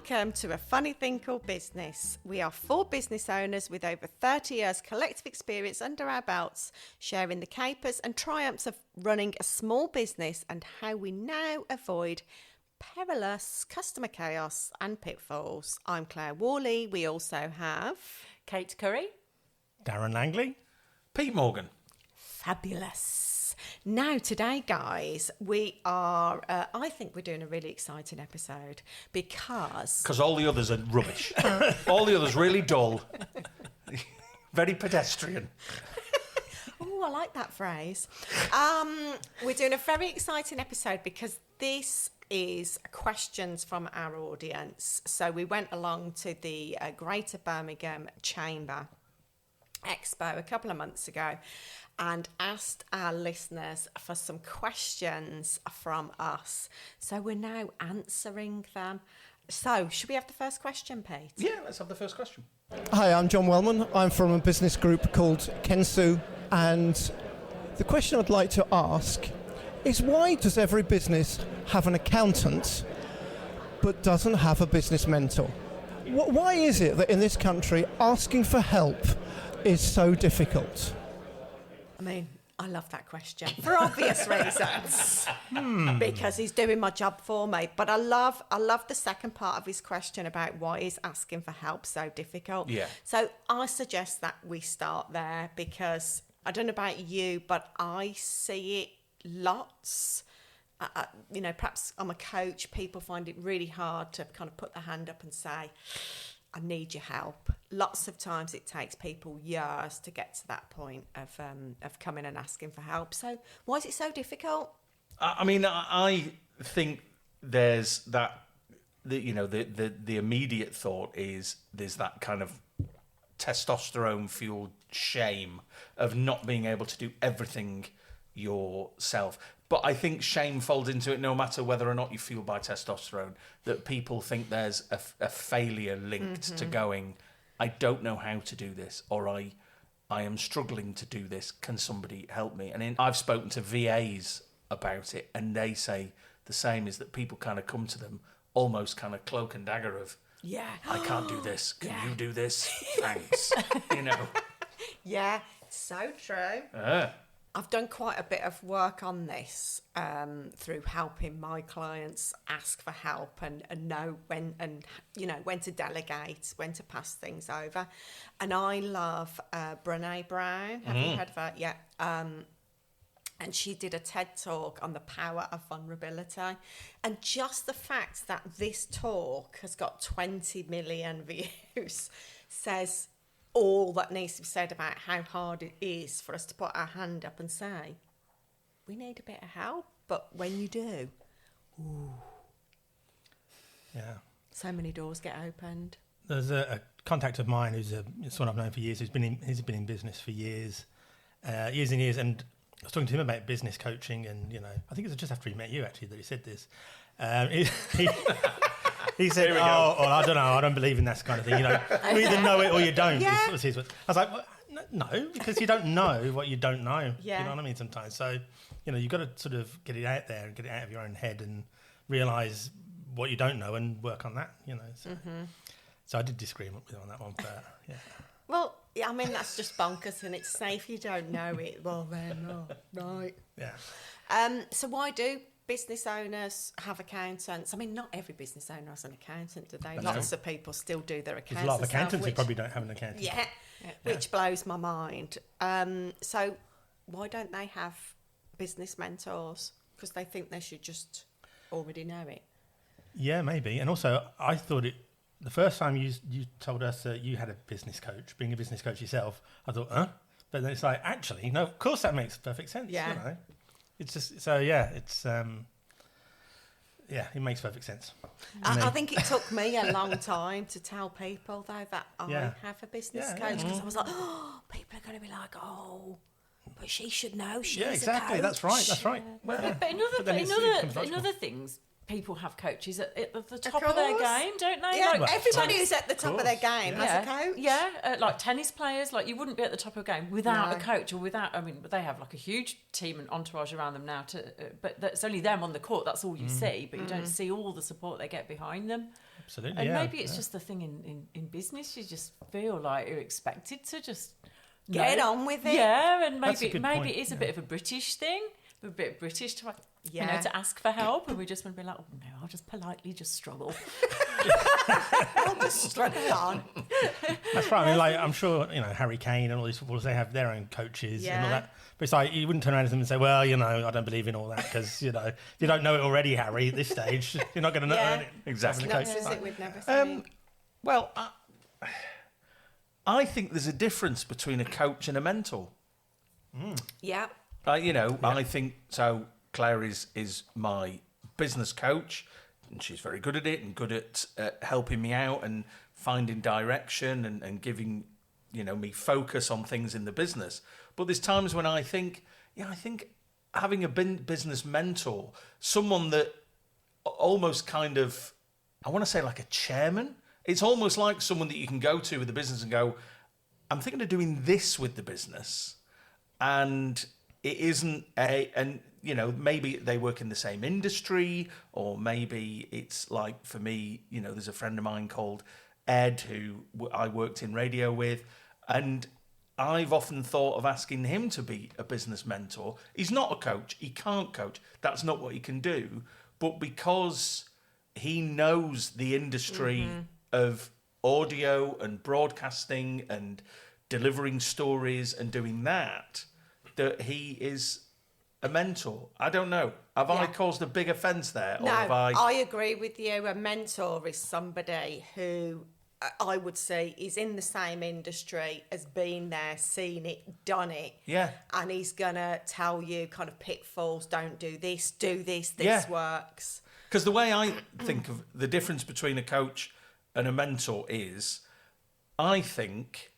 Welcome to A Funny Thing Called Business. We are 4 business owners with over 30 years collective experience under our belts, sharing the capers and triumphs of running a small business and how we now avoid perilous customer chaos and pitfalls. I'm Clare Worley. We also have Kate Curry, Darren Langley, Pete Morgan. Fabulous. Now, today, guys, we are, I think we're doing a really exciting episode because all the others are rubbish. All the others really dull. Very pedestrian. Oh, I like that phrase. We're doing a very exciting episode because this is questions from our audience. So we went along to the Greater Birmingham Chamber Expo a couple of months ago and asked our listeners for some questions from us. So we're now answering them. So should we have the first question, Pete? Yeah, let's have the first question. Hi, I'm John Wellman. I'm from a business group called Kensu, and the question I'd like to ask is, why does every business have an accountant but doesn't have a business mentor? Why is it that in this country asking for help is so difficult? I mean, I love that question for obvious reasons, because he's doing my job for me. But I love the second part of his question about why is asking for help so difficult. Yeah. So I suggest that we start there because I don't know about you, but I see it lots. Perhaps I'm a coach. People find it really hard to kind of put their hand up and say, I need your help. Lots of times it takes people years to get to that point of coming and asking for help. So why is it so difficult? I think there's the immediate thought is there's that kind of testosterone-fueled shame of not being able to do everything yourself. But I think shame folds into it no matter whether or not you fuel by testosterone, that people think there's a failure linked to going, I don't know how to do this, or I am struggling to do this. Can somebody help me? And I've spoken to VAs about it, and they say the same, is that people kind of come to them almost kind of cloak and dagger of, Yeah. I can't do this. Can you do this? Thanks. Yeah, so true. I've done quite a bit of work on this through helping my clients ask for help and know when to delegate, when to pass things over. And I love Brené Brown. Have you heard of her? Yeah. And she did a TED talk on the power of vulnerability. And just the fact that this talk has got 20 million views says all that needs to be said about how hard it is for us to put our hand up and say, we need a bit of help. But when you do, so many doors get opened. There's a contact of mine who's someone I've known for years. He's been in business for years and years. And I was talking to him about business coaching, and I think it was just after he met you actually that he said this. He said, well, I don't know, I don't believe in that kind of thing. You either know it or you don't. Yeah. Was his words. I was like, well, no, because you don't know what you don't know. Yeah. You know what I mean? Sometimes. So, you've got to sort of get it out there and get it out of your own head and realise what you don't know and work on that, So, so I did disagree with him on that one, but yeah. Well, I mean, that's just bonkers, and it's safe you don't know it. Well, then, right. Yeah. So why do business owners have accountants? I mean, not every business owner has an accountant, do they? Lots of people still do their accounts. There's a lot of accountants themselves, who probably don't have an accountant. Yeah, which blows my mind. So why don't they have business mentors? Because they think they should just already know it. Yeah, maybe. And also, I thought the first time you told us that you had a business coach, being a business coach yourself, I thought, huh? But then it's like, actually, no, of course that makes perfect sense. Yeah. It's just, so yeah, it's, it makes perfect sense. I think it took me a long time to tell people, though, that I have a business coach, because I was like, people are going to be like, but she should know. She's exactly. a coach. That's right. But in other things, people have coaches at the top of their game, don't they? Yeah, like, everybody who's at the top of their game has a coach. Yeah, like tennis players, like you wouldn't be at the top of the game without a coach or without. I mean, they have like a huge team and entourage around them now. But it's only them on the court. That's all you see, but you don't see all the support they get behind them. Absolutely, And yeah. maybe it's just the thing in business, you just feel like you're expected to just get on with it. Yeah, and That's a maybe good maybe point, it is a bit of a British thing. We're a bit British to to ask for help, and we just want to be like, oh no, I'll just politely just struggle. I'll just struggle on. That's right. I mean, like, I'm sure, Harry Kane and all these footballers, they have their own coaches and all that. But it's like, you wouldn't turn around to them and say, well, I don't believe in all that because, you don't know it already, Harry, at this stage. You're not going to know it. Exactly. Not visit we'd never see. Well, I think there's a difference between a coach and a mentor. Yeah. I think so. Clare is my business coach, and she's very good at it and good at helping me out and finding direction and giving me focus on things in the business. But there's times when I think having a business mentor, someone that almost kind of, I want to say like a chairman. It's almost like someone that you can go to with the business and go, I'm thinking of doing this with the business, and it isn't maybe they work in the same industry, or maybe it's like, for me, there's a friend of mine called Ed who I worked in radio with, and I've often thought of asking him to be a business mentor. He's not a coach. He can't coach. That's not what he can do. But because he knows the industry of audio and broadcasting and delivering stories and doing that he is a mentor. I don't know. Have I caused a big offence there? No, or have I agree with you. A mentor is somebody who I would say is in the same industry, has been there, seen it, done it. Yeah. And he's going to tell you kind of pitfalls, don't do this, this works. Because the way I think of the difference between a coach and a mentor is, I think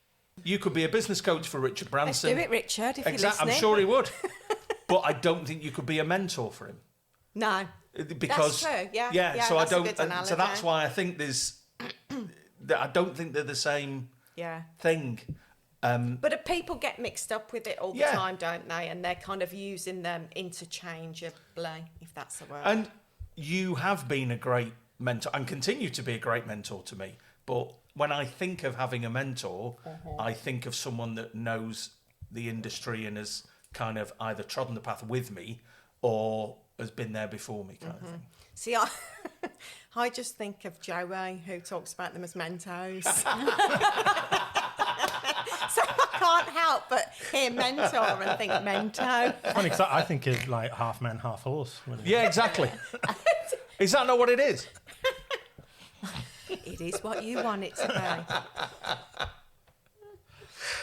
you could be a business coach for Richard Branson. Let's do it, Richard, if you're listening. I'm sure he would. But I don't think you could be a mentor for him. No. Because, that's true, yeah. So I that's a don't. good analogy. So that's why I think there's. I don't think they're the same thing. But people get mixed up with it all the time, don't they? And they're kind of using them interchangeably, if that's the word. And you have been a great mentor and continue to be a great mentor to me. But when I think of having a mentor, I think of someone that knows the industry and has kind of either trodden the path with me or has been there before me, kind of thing. See, I just think of Joey, who talks about them as Mentos. So I can't help but hear mentor and think Mento. Funny, because I think of like half man, half horse. Yeah, exactly. Is that not what it is? It is what you want it to be.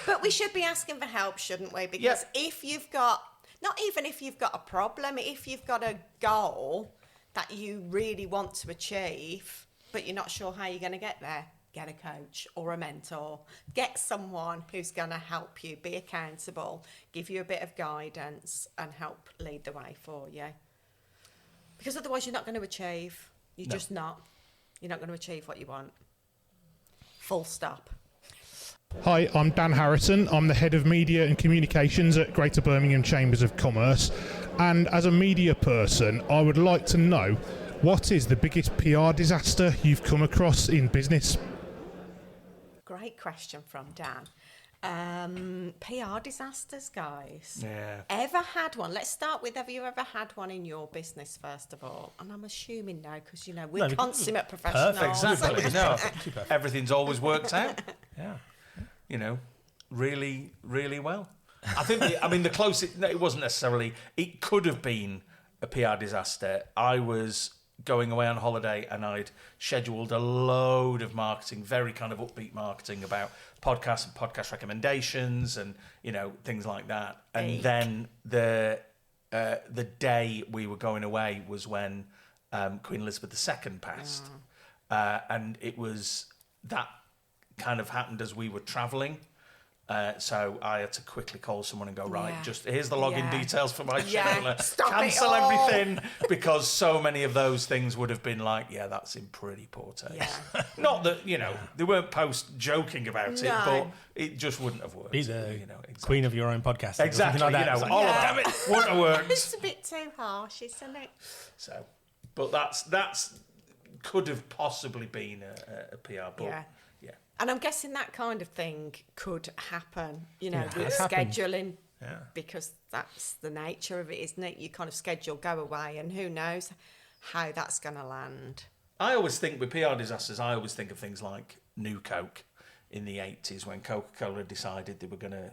But we should be asking for help, shouldn't we? Because if you've got, not even if you've got a problem, if you've got a goal that you really want to achieve, but you're not sure how you're going to get there, get a coach or a mentor. Get someone who's going to help you, be accountable, give you a bit of guidance and help lead the way for you. Because otherwise you're not going to achieve. You're just not. You're not going to achieve what you want. Full stop. Hi, I'm Dan Harrison. I'm the Head of Media and Communications at Greater Birmingham Chambers of Commerce. And as a media person, I would like to know, what is the biggest PR disaster you've come across in business? Great question from Dan. PR disasters, guys. Yeah. Ever had one? Let's start with, have you ever had one in your business, first of all? And I'm assuming no, because, we're consummate professionals. Exactly. No, everything's always worked out. Yeah. Really, really well. I think, the closest, no, it wasn't necessarily, it could have been a PR disaster. I was going away on holiday and I'd scheduled a load of marketing, very kind of upbeat marketing about podcasts and podcast recommendations and, things like that. And then the day we were going away was when Queen Elizabeth II passed. And it was, that kind of happened as we were travelling. So I had to quickly call someone and go, right, just here's the login details for my scheduler. Cancel everything, because so many of those things would have been like, that's in pretty poor taste. Yeah. Not that, they weren't joking about it, but it just wouldn't have worked. Be the queen of your own podcast. Exactly. Like that. Damn it, wouldn't have worked. It's a bit too harsh, isn't it? So, but that's could have possibly been a PR, but yeah. And I'm guessing that kind of thing could happen, with it's happened. scheduling, Yeah. because that's the nature of it, isn't it? You kind of schedule, go away, and who knows how that's going to land. I always think with PR disasters, I always think of things like New Coke in the 80s when Coca-Cola decided they were going to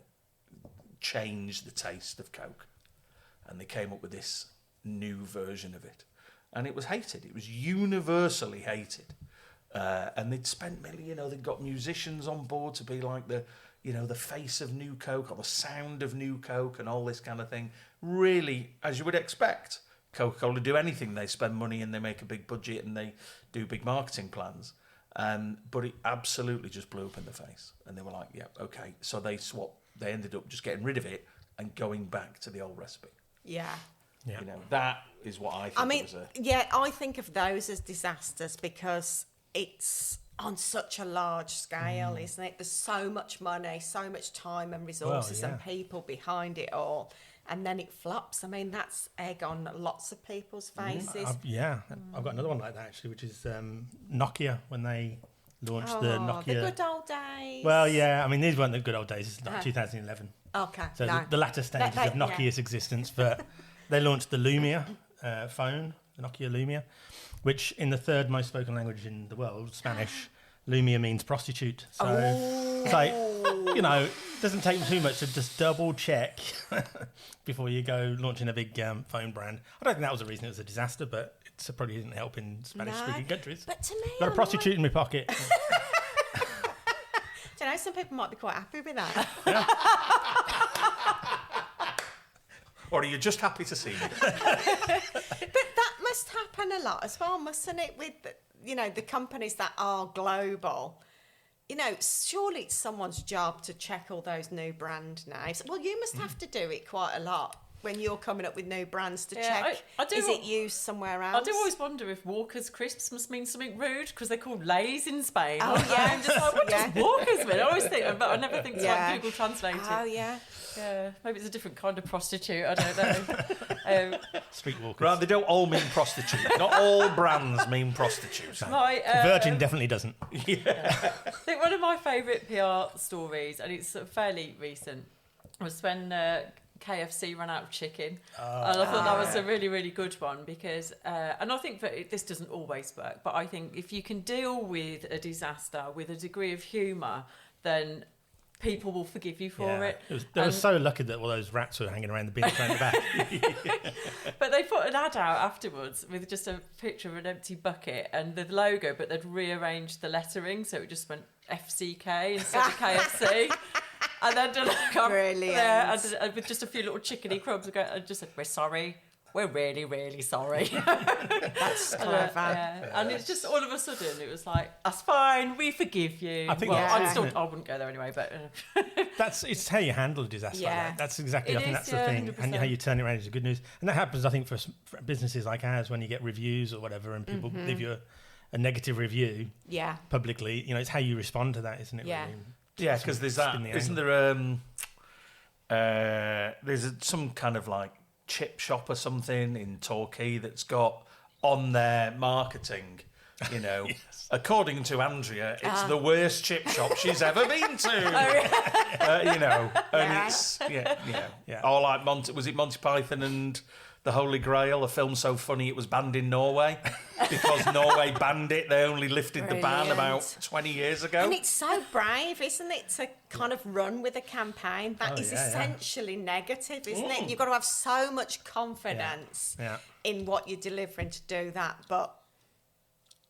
change the taste of Coke. And they came up with this new version of it. And it was hated. It was universally hated. And they'd spent they'd got musicians on board to be like the face of New Coke or the sound of New Coke and all this kind of thing. Really, as you would expect, Coca-Cola do anything. They spend money and they make a big budget and they do big marketing plans. But it absolutely just blew up in the face. And they were like, yeah, okay. So they swapped. They ended up just getting rid of it and going back to the old recipe. Yeah. Yeah. That is what I think I think of those as disasters because it's on such a large scale, isn't it? There's so much money, so much time and resources and people behind it all. And then it flops. I mean, that's egg on lots of people's faces. I've got another one like that actually, which is Nokia when they launched the Nokia. The good old days. Well, yeah, I mean, these weren't the good old days. It's like 2011. Okay. So the latter stages of Nokia's existence, but they launched the Lumia phone, the Nokia Lumia, which in the third most spoken language in the world, Spanish, Lumia means prostitute. So it's like, it doesn't take too much to just double check before you go launching a big phone brand. I don't think that was the reason it was a disaster, but it probably didn't help in Spanish-speaking countries. But to me, got a prostitute in my pocket. Some people might be quite happy with that. Yeah. Or are you just happy to see me? But that must happen a lot as well, mustn't it? With the companies that are global. Surely it's someone's job to check all those new brand names. Well, you must have to do it quite a lot when you're coming up with new brands to check. Is it used somewhere else? I do always wonder if Walker's crisps must mean something rude because they're called Lays in Spain. Oh, yeah. I'm just like, what does Walker's mean? I always think, but I never think to like Google Translate it. Oh, yeah. Yeah, maybe it's a different kind of prostitute. I don't know. Streetwalkers. Right, they don't all mean prostitute. Not all brands mean prostitutes. Virgin definitely doesn't. Yeah. I think one of my favourite PR stories, and it's fairly recent, was when KFC ran out of chicken. And I thought that was a really, really good one because, and I think that this doesn't always work, but I think if you can deal with a disaster with a degree of humour, then people will forgive you for it. They were so lucky that all those rats were hanging around the bins around the back. But they put an ad out afterwards with just a picture of an empty bucket and the logo, but they'd rearranged the lettering so it just went FCK instead of KFC. And then brilliant. With just a few little chickeny crumbs, I just said, "We're sorry. We're really, really sorry." That's clever. And it's just all of a sudden, it was like, "That's fine. We forgive you." I think I wouldn't go there anyway. But it's how you handle a disaster. Yeah. Like that. That's exactly. I think that's the thing, 100%. And how you turn it around into good news. And that happens, I think, for businesses like ours when you get reviews or whatever, and people leave you a negative review. Yeah. Publicly, it's how you respond to that, isn't it? Yeah. Really? Yeah, because there's that. Isn't there? There's some kind of like chip shop or something in Torquay that's got on their marketing, yes. According to Andrea, it's the worst chip shop she's ever been to. And it's or like was it Monty Python and the Holy Grail, a film so funny it was banned in Norway because Norway banned it. They only lifted the ban about 20 years ago. And it's so brave, isn't it, to kind of run with a campaign that is essentially negative, isn't it? You've got to have so much confidence in what you're delivering to do that, but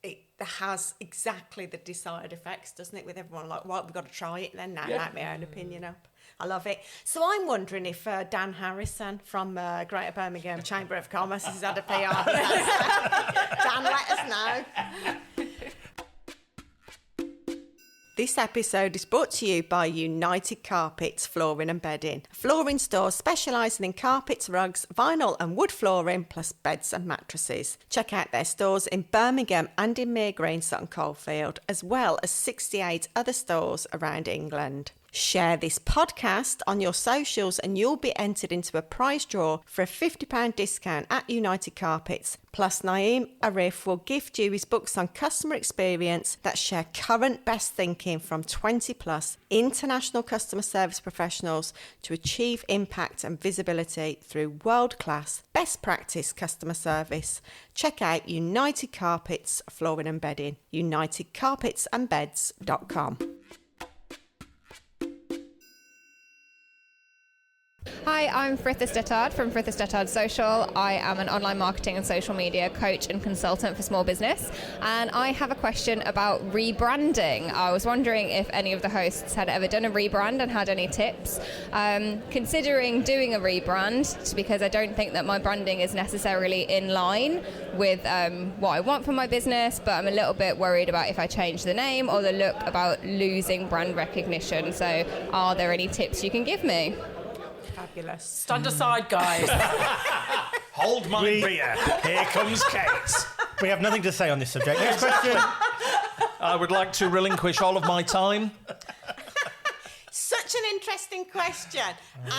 it has exactly the desired effects, doesn't it, with everyone like, well, we've got to try it then now, make my own opinion up. I love it. So I'm wondering if Dan Harrison from Greater Birmingham Chamber of Commerce has had a PR. Dan, let us know. This episode is brought to you by United Carpets Flooring and Bedding, a flooring store specialising in carpets, rugs, vinyl and wood flooring, plus beds and mattresses. Check out their stores in Birmingham and in Mere Green, Sutton Coldfield, as well as 68 other stores around England. Share this podcast on your socials and you'll be entered into a prize draw for a £50 discount at United Carpets. Plus, Naeem Arif will gift you his books on customer experience that share current best thinking from 20 plus international customer service professionals to achieve impact and visibility through world-class best practice customer service. Check out United Carpets Flooring and Bedding, unitedcarpetsandbeds.com. Hi, I'm Fritha Stettard from Fritha Stettard Social. I am an online marketing and social media coach and consultant for small business, and I have a question about rebranding. I was wondering if any of the hosts had ever done a rebrand and had any tips. Considering doing a rebrand, because I don't think that my branding is necessarily in line with what I want for my business, but I'm a little bit worried about if I change the name or the look about losing brand recognition. So are there any tips you can give me? Fabulous. Stand aside, guys. Hold my beer. Here comes Kate. We have nothing to say on this subject. Next question. I would like to relinquish all of my time. Such an interesting question.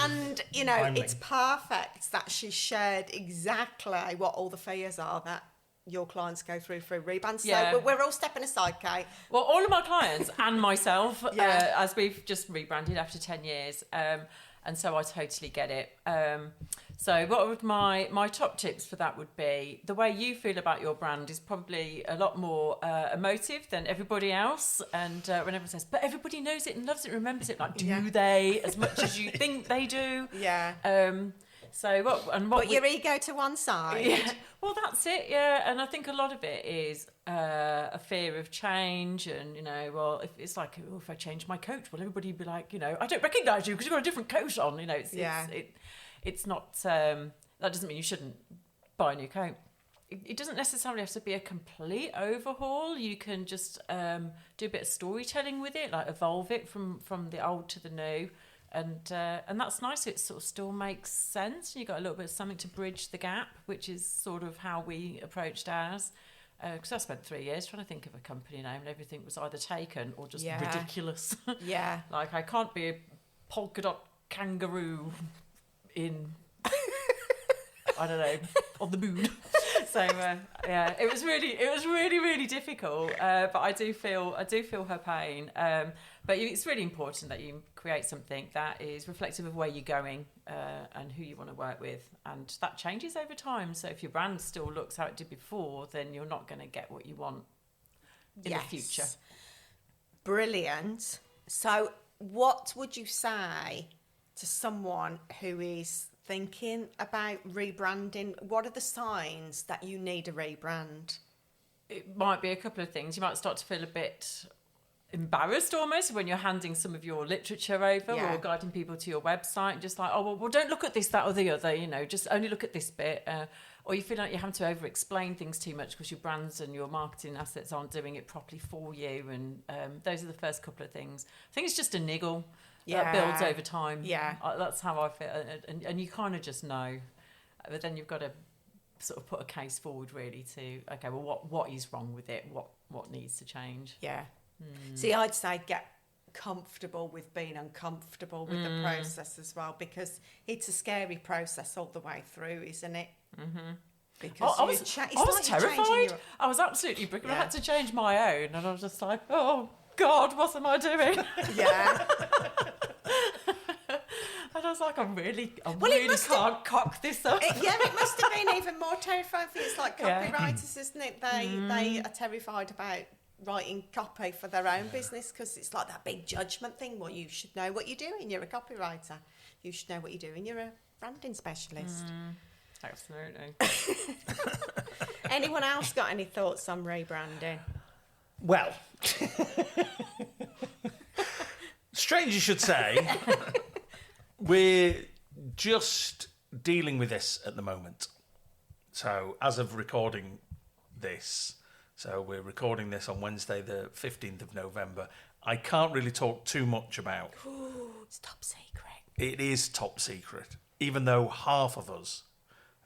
And, you know, it's perfect that she shared exactly what all the fears are that your clients go through rebrand. So we're all stepping aside, Kate. Well, all of my clients and myself, as we've just rebranded after 10 years, and so I totally get it. So what would my top tips for that would be, the way you feel about your brand is probably a lot more emotive than everybody else. And when everyone says, but everybody knows it and loves it and remembers it, like, do they as much as you think they do? Yeah. Put your ego to one side. Yeah. Well, that's it. Yeah, and I think a lot of it is a fear of change, and if it's like, if I change my coat, will everybody be like, I don't recognise you because you've got a different coat on. It's not. That doesn't mean you shouldn't buy a new coat. It doesn't necessarily have to be a complete overhaul. You can just do a bit of storytelling with it, like evolve it from the old to the new. And that's nice. It sort of still makes sense. You got a little bit of something to bridge the gap, which is sort of how we approached ours. Because I spent 3 years trying to think of a company name, and everything was either taken or just ridiculous. Yeah. Like, I can't be a polka dot kangaroo in I don't know, on the moon. So it was really difficult. But I do feel her pain. But it's really important that you create something that is reflective of where you're going and who you want to work with, and that changes over time. So if your brand still looks how it did before, then you're not going to get what you want in the future. Brilliant. So what would you say to someone who is thinking about rebranding? What are the signs that you need a rebrand? It might be a couple of things. You might start to feel a bit embarrassed almost when you're handing some of your literature over or guiding people to your website, just like, well, don't look at this, that or the other, just only look at this bit. Or you feel like you're having to over-explain things too much because your brands and your marketing assets aren't doing it properly for you. And those are the first couple of things. I think it's just a niggle that builds over time. Yeah. That's how I feel. And you kind of just know. But then you've got to sort of put a case forward really to, okay, well, what is wrong with it? What needs to change? Yeah. See, I'd say get comfortable with being uncomfortable with the process as well, because it's a scary process all the way through, isn't it? Mm-hmm. Because I was terrified. I was absolutely bricking. I had to change my own, and I was just like, oh God, what am I doing? Yeah. And I was like, I really can't cock this up. It must have been even more terrifying for you. It's like copywriters, isn't it? They are terrified about writing copy for their own business, because it's like that big judgment thing. Well, you should know what you're doing. You're a copywriter. You should know what you're doing. You're a branding specialist. Absolutely. Anyone else got any thoughts on rebranding? Well, strange you should say. We're just dealing with this at the moment. So as of recording this, so we're recording this on Wednesday, the 15th of November. I can't really talk too much about. Ooh, it's top secret. It is top secret, even though half of us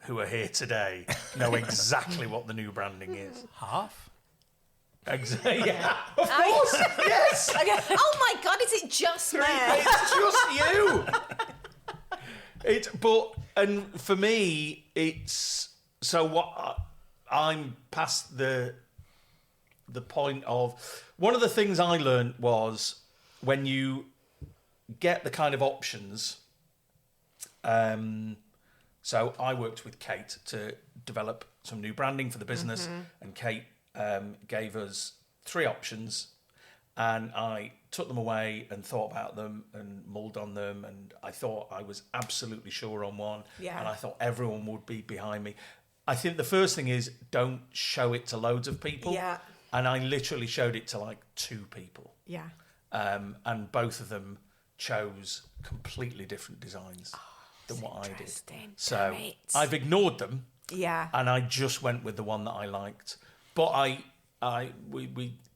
who are here today know exactly what the new branding is. Half? Exactly. Yeah. Of course. Yes. Oh my God! Is it just me? It's just you. And for me, it's so what I'm past the point of one of the things I learned was when you get the kind of options. So I worked with Kate to develop some new branding for the business, and Kate gave us 3 options, and I took them away and thought about them and mulled on them, and I thought I was absolutely sure on one, and I thought everyone would be behind me. I think the first thing is don't show it to loads of people. Yeah. And I literally showed it to like 2 people. Yeah. And both of them chose completely different designs than what I did. So I've ignored them. Yeah. And I just went with the one that I liked. But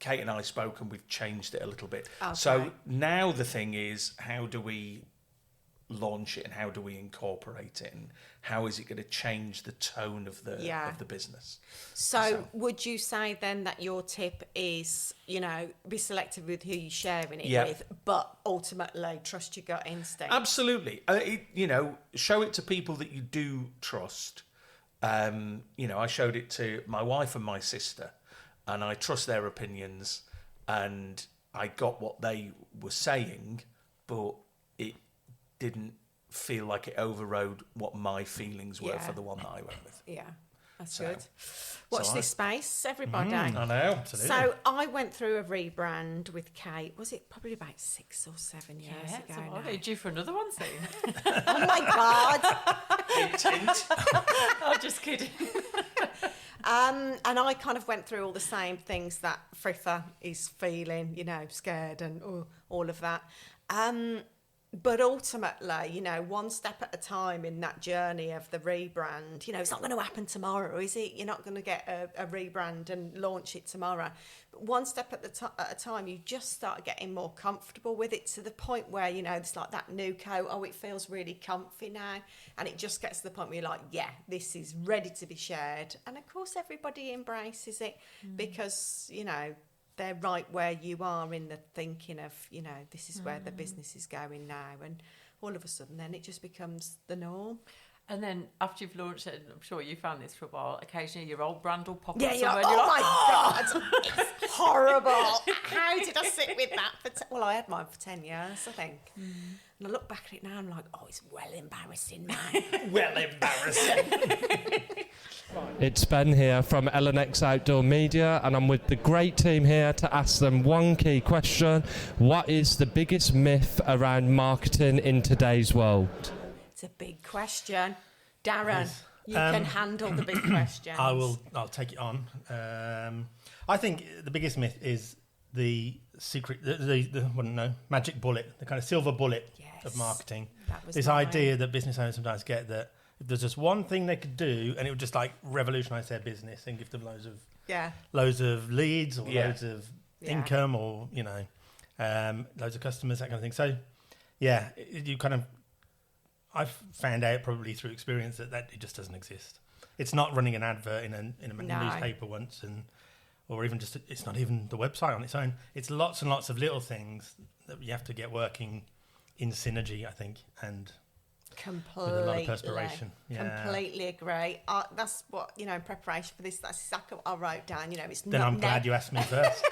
Kate and I spoke and we've changed it a little bit. Okay. So now the thing is, how do we launch it and how do we incorporate it and how is it going to change the tone of the business? So would you say then that your tip is, be selective with who you're sharing it with, but ultimately trust your gut instinct? Absolutely. Show it to people that you do trust. I showed it to my wife and my sister, and I trust their opinions, and I got what they were saying, but it didn't feel like it overrode what my feelings were for the one that I went with. Yeah, that's good. Watch this space, everybody. I know, absolutely. So I went through a rebrand with Kate. Was it probably about 6 or 7 years ago now? Are you due for another one soon? Oh my God. Hint. I'm just kidding. And I kind of went through all the same things that Fritha is feeling, scared and all of that. But ultimately, one step at a time in that journey of the rebrand, it's not going to happen tomorrow, is it? You're not going to get a rebrand and launch it tomorrow. But one step at a time, you just start getting more comfortable with it to the point where, it's like that new coat, it feels really comfy now. And it just gets to the point where you're like, yeah, this is ready to be shared. And of course, everybody embraces it because, they're right where you are in the thinking of, this is where the business is going now. And all of a sudden, then it just becomes the norm. And then after you've launched it, I'm sure you found this for a while, occasionally your old brand will pop up somewhere. You're My God, it's horrible. How did I sit with that? Well, I had mine for 10 years, I think. And I look back at it now and I'm like, it's well embarrassing, man. Well embarrassing. It's Ben here from LNX Outdoor Media, and I'm with the great team here to ask them one key question. What is the biggest myth around marketing in today's world? It's a big question. Darren, you can handle the big questions. I'll take it on. I think the biggest myth is the secret, the magic bullet, the kind of silver bullet of marketing. This idea that business owners sometimes get that if there's just one thing they could do and it would just like revolutionise their business and give them loads of leads or loads of income or loads of customers, that kind of thing. So you kind of, I've found out probably through experience that it just doesn't exist. It's not running an advert in a newspaper once, or even just, it's not even the website on its own. It's lots and lots of little things that you have to get working in synergy, I think, and completely, with a lot of perspiration. Completely agree. That's what, in preparation for this, that's exactly what I wrote down. It's then not I'm glad you asked me first.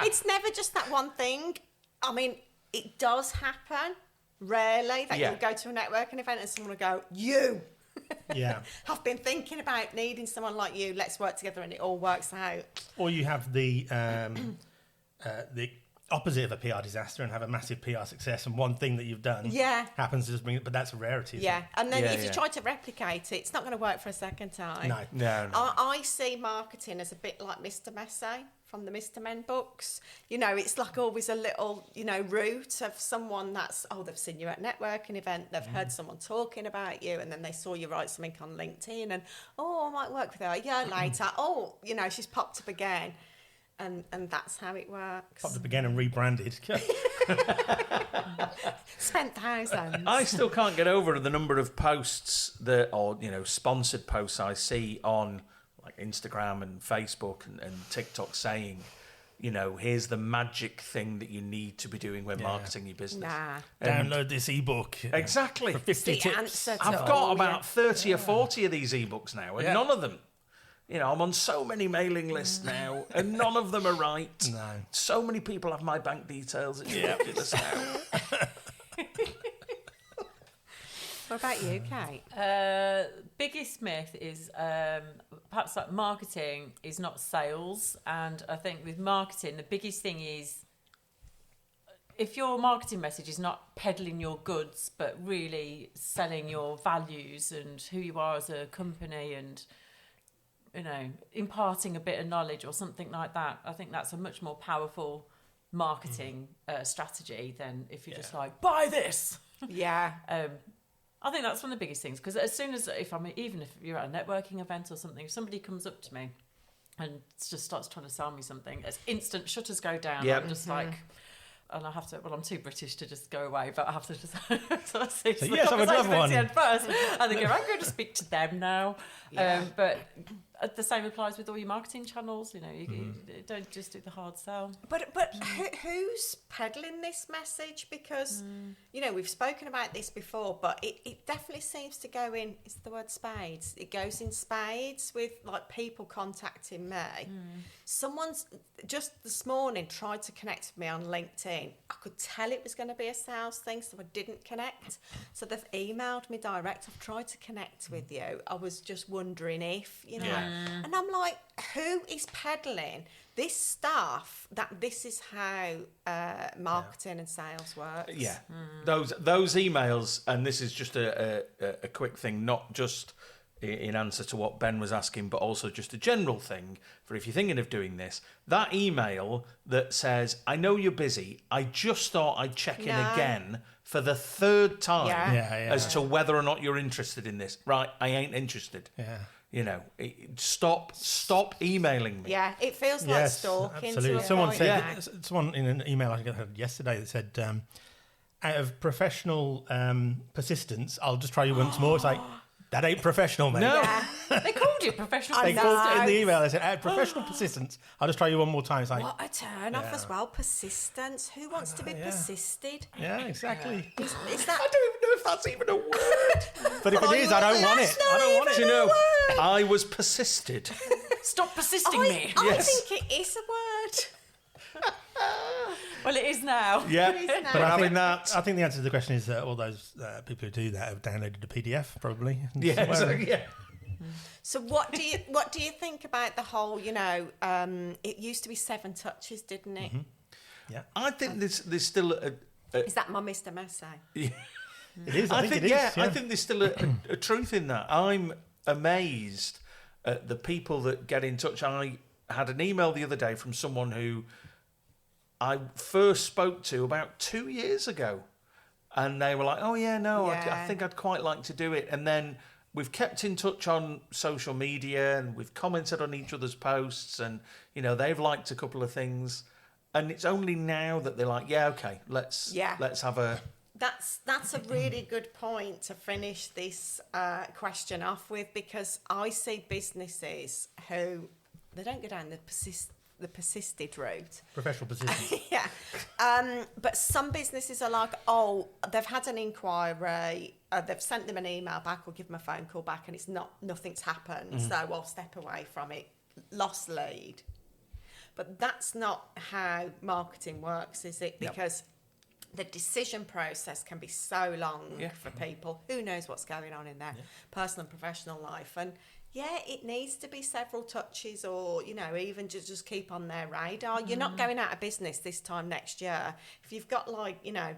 It's never just that one thing. I mean, it does happen rarely that you'll go to a networking event and someone will go, you. I've been thinking about needing someone like you. Let's work together, and it all works out. Or you have the opposite of a PR disaster and have a massive PR success, and one thing that you've done happens to just bring it, but that's a rarity. And then if you try to replicate it, it's not going to work for a second time. No. I see marketing as a bit like Mr. Messy from the Mr. Men books. It's like always a little, route of someone that's, they've seen you at a networking event, they've heard someone talking about you, and then they saw you write something on LinkedIn, and, I might work with her a year later. She's popped up again. And that's how it works. Popped up again and rebranded. Spent thousands. I still can't get over the number of posts or sponsored posts I see on like Instagram and Facebook and TikTok saying, you know, here's the magic thing that you need to be doing when marketing your business. Nah. Download this ebook. Exactly. For 50 tips. Answer to I've got about 30 or 40 of these ebooks now, and none of them, you know, I'm on so many mailing lists now, and none of them are right. No. So many people have my bank details. It's ridiculous now. What about you, Kate? Biggest myth is perhaps like marketing is not sales, and I think with marketing the biggest thing is if your marketing message is not peddling your goods but really selling your values and who you are as a company and, you know, imparting a bit of knowledge or something like that, I think that's a much more powerful marketing strategy than if you're just like, buy this. Yeah. I think that's one of the biggest things, because as soon as even if you're at a networking event or something, if somebody comes up to me and just starts trying to sell me something, it's instant shutters go down. Yep. I'm just like, and I have to. Well, I'm too British to just go away, but I have to just sort of see the yes, I would love conversation one. at the end first, and then go, I'm going to speak to them now. Yeah. But the same applies with all your marketing channels. You know, you don't just do the hard sell. But who's peddling this message? Because, you know, we've spoken about this before, but it definitely seems to go in, it's the word spades. It goes in spades with, like, people contacting me. Someone's, just this morning, tried to connect with me on LinkedIn. I could tell it was going to be a sales thing, so I didn't connect. So they've emailed me direct. I've tried to connect with you. I was just wondering if, you know. And I'm like, who is peddling this stuff that this is how marketing and sales works? Yeah, those emails, and this is just a quick thing, not just in answer to what Ben was asking, but also just a general thing for if you're thinking of doing this. That email that says, I know you're busy, I just thought I'd check in again for the third time as to whether or not you're interested in this. Right, I ain't interested. Yeah. You know, stop emailing me. Yeah, it feels like stalking. Absolutely. To Someone a said, point. someone in an email I think I had yesterday that said, out of professional persistence, I'll just try you once more. It's like, that ain't professional, mate. No. Yeah. They called you professional. They know. called in the email, they said, out of professional persistence, I'll just try you one more time. It's like, What a turn off as well. Persistence. Who wants to be persisted? yeah, exactly. Is I that... don't even know if that's even a word. But if it is, I don't want it. I don't want it. Do you know, I was persisted. Stop persisting me. I Yes. think it is a word. Well, it is now. Yeah, It is now. but I having think, that. I think the answer to the question is that all those people who do that have downloaded a PDF, probably. Yeah, so, yeah. So what do you think about the whole, you know, it used to be 7 touches, didn't it? I think there's still a Is that my Mr. Messi? It is. I think it is. yeah, I think there's still a truth in that. I'm amazed at the people that get in touch. I had an email the other day from someone who I first spoke to about 2 years ago, and they were like, "Oh yeah, no, I think I'd quite like to do it." And then we've kept in touch on social media, and we've commented on each other's posts, and you know they've liked a couple of things, and it's only now that they're like, "Yeah, okay, let's have a." That's a really good point to finish this question off with, because I see businesses who they don't go down the persisted route. Professional persistence. Yeah. But some businesses are like, oh, they've had an inquiry, they've sent them an email back or give them a phone call back, and nothing's happened, so I'll step away from it. Lost lead. But that's not how marketing works, is it? Because the decision process can be so long for people. Who knows what's going on in their personal and professional life? And it needs to be several touches, or, you know, even just keep on their radar. You're not going out of business this time next year. If you've got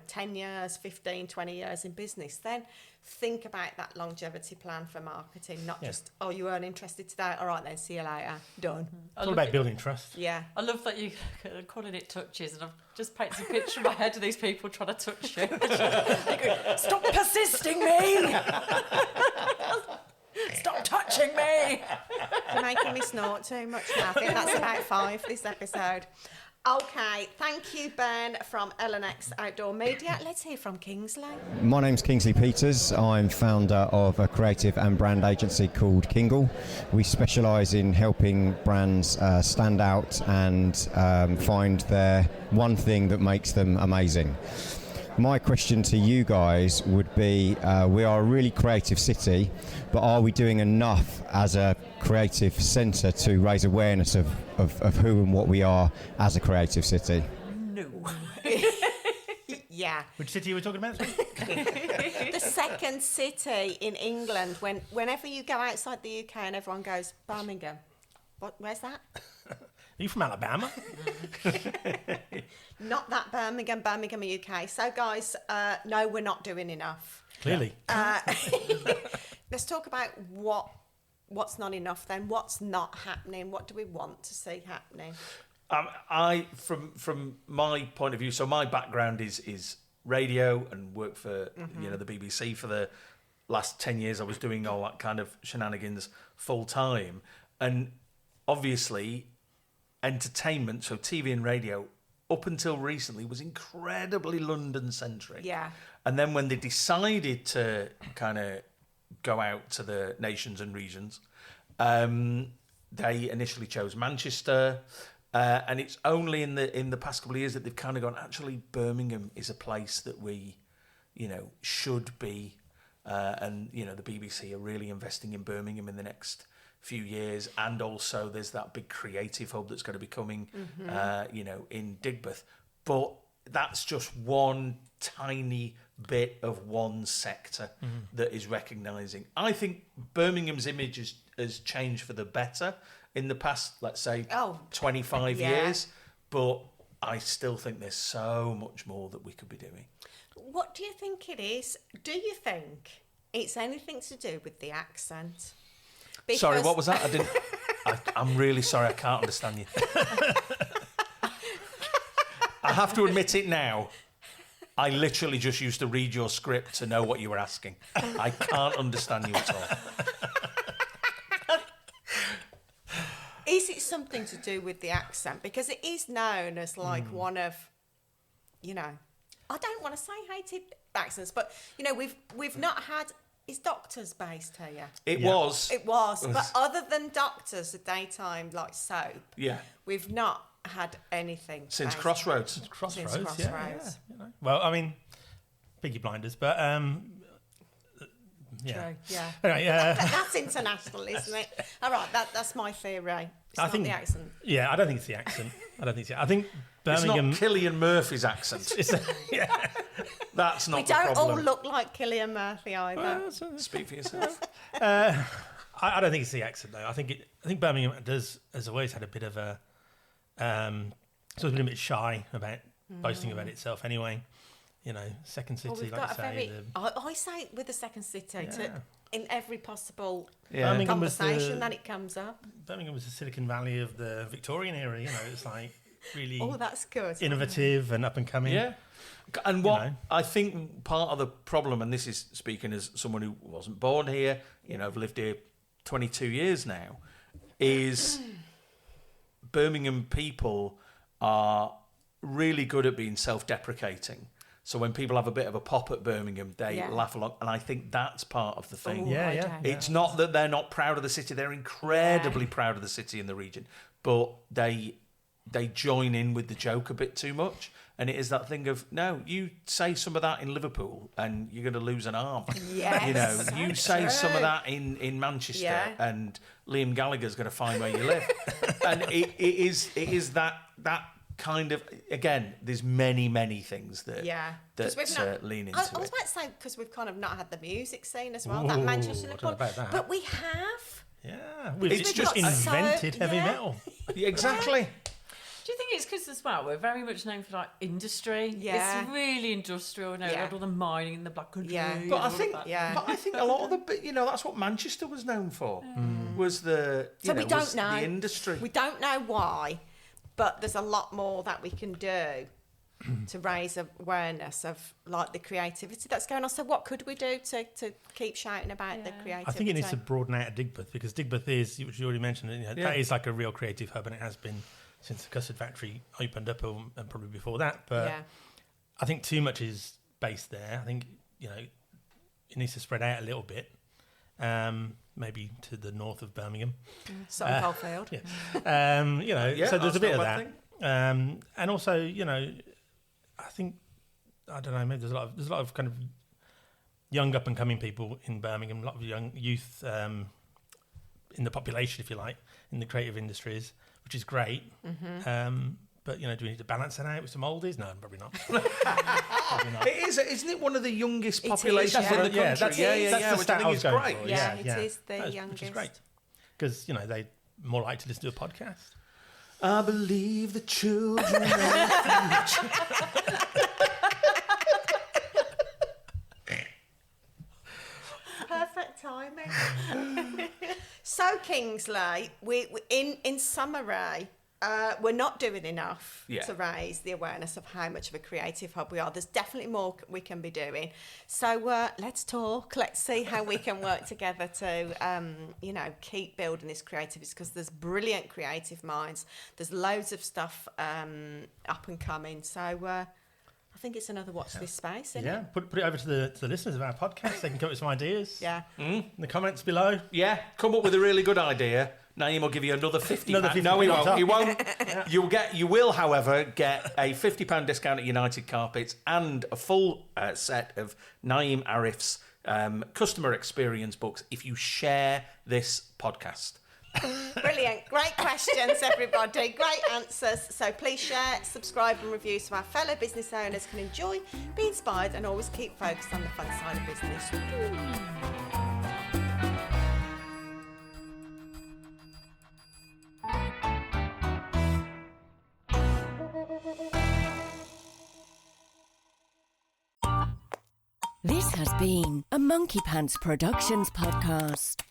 10 years, 15, 20 years in business, then think about that longevity plan for marketing, not just, oh, you weren't interested today, all right then, see you later, done. It's all about building trust. Yeah. I love that you are calling it touches, and I've just painted a picture in my head of these people trying to touch you. Stop persisting me! Stop touching me! You're making me snort too much now. I think that's about 5 this episode. Okay, thank you, Ben, from LNX Outdoor Media. Let's hear from Kingsley. My name's Kingsley Peters. I'm founder of a creative and brand agency called Kingle. We specialise in helping brands stand out and find their one thing that makes them amazing. My question to you guys would be, we are a really creative city, but are we doing enough as a creative centre to raise awareness of who and what we are as a creative city? No. Yeah. Which city are we talking about? The second city in England, whenever you go outside the UK and everyone goes, Birmingham. Where's that? Are you from Alabama? Not that Birmingham, UK. So, guys, no, we're not doing enough. Clearly. Let's talk about what's not enough then. What's not happening? What do we want to see happening? From my point of view, so my background is radio and work for the BBC for the last 10 years. I was doing all that kind of shenanigans full time, and obviously entertainment, so TV and radio, up until recently was incredibly London centric. Yeah. And then when they decided to kind of go out to the nations and regions, they initially chose Manchester. And it's only in the past couple of years that they've kind of gone, actually, Birmingham is a place that we, should be. And, the BBC are really investing in Birmingham in the next few years. And also there's that big creative hub that's going to be coming, in Digbeth. But that's just one tiny bit of one sector that is recognising. I think Birmingham's image has changed for the better in the past, let's say, 25 years, but I still think there's so much more that we could be doing. What do you think it is? Do you think it's anything to do with the accent? Because... Sorry, what was that? I'm really sorry, I can't understand you. I have to admit it now. I literally just used to read your script to know what you were asking. I can't understand you at all. Is it something to do with the accent? Because it is known as like one of, I don't want to say hated accents, but we've not had. Is Doctors based here? It was, but other than Doctors, the daytime like soap, we've not had anything since Crossroads. Since Crossroads. Yeah. Well, I mean, Peaky Blinders, but True, yeah. Anyway, that's international, isn't it? All right, that's my theory. I think the accent. Yeah, I don't think it's the accent. I think Birmingham. It's not Cillian Murphy's accent. That's not the problem. We don't all look like Cillian Murphy either. Well, speak for yourself. I don't think it's the accent though. I think Birmingham has always had a bit of a sort of been a bit shy about boasting about itself anyway. Second city, like I say. I say with the second city in every possible Birmingham conversation that it comes up. Birmingham was the Silicon Valley of the Victorian era. It's like really that's good. Innovative and up and coming. Yeah. And what I think part of the problem, and this is speaking as someone who wasn't born here, I've lived here 22 years now, is Birmingham people are really good at being self-deprecating. So when people have a bit of a pop at Birmingham, they laugh along. And I think that's part of the thing. It's not that they're not proud of the city. They're incredibly proud of the city and the region. But they join in with the joke a bit too much. And it is that thing of, no, you say some of that in Liverpool and you're going to lose an arm. Yes, you say some of that in Manchester and Liam Gallagher's going to find where you live. And it is that kind of, again, there's many things that lean into it. I was about to say, because we've kind of not had the music scene as well, that Manchester Liverpool. But we have. Yeah, it's just invented heavy metal. Yeah, exactly. Do you think it's because as well we're very much known for like industry? Yeah, it's really industrial. All the mining in the Black Country. Yeah, but I think a lot of the that's what Manchester was known for. Was the we don't know the industry. We don't know why, but there's a lot more that we can do to raise awareness of like the creativity that's going on. So what could we do to keep shouting about the creativity? I think it needs to broaden out Digbeth, because Digbeth is, which you already mentioned, that is like a real creative hub, and it has been since the custard factory opened up, and probably before that. But Yeah. I think too much is based there. I think, it needs to spread out a little bit, maybe to the north of Birmingham. Sutton Coldfield. Yeah. So there's a bit of that. And also, I think, I don't know, maybe there's a lot of kind of young up and coming people in Birmingham, a lot of young youth in the population, if you like, in the creative industries, which is great. But, do we need to balance that out with some oldies? No, probably not. Probably not. It is, isn't it one of the youngest populations in the country? That's the which stat I I was think is going great. for. Yeah, it is the youngest. Which is great. Because, they're more likely to listen to a podcast. I believe the children are the future. Perfect timing. So, Kingsley, we in summary, we're not doing enough to raise the awareness of how much of a creative hub we are. There's definitely more we can be doing. So let's talk. Let's see how we can work together to, keep building this creativity, because there's brilliant creative minds. There's loads of stuff up and coming. So I think it's another watch this space, isn't it? Put it over to the listeners of our podcast. They can come up with some ideas. Yeah. In the comments below. Yeah, come up with a really good idea. Naeem will give you another £50. No, he won't. Top. He won't. You will, however, get a £50 discount at United Carpets and a full set of Naeem Arif's customer experience books if you share this podcast. Brilliant. Great questions, everybody. Great answers. So please share, subscribe and review so our fellow business owners can enjoy, be inspired and always keep focused on the fun side of business. This has been a Monkey Pants Productions podcast.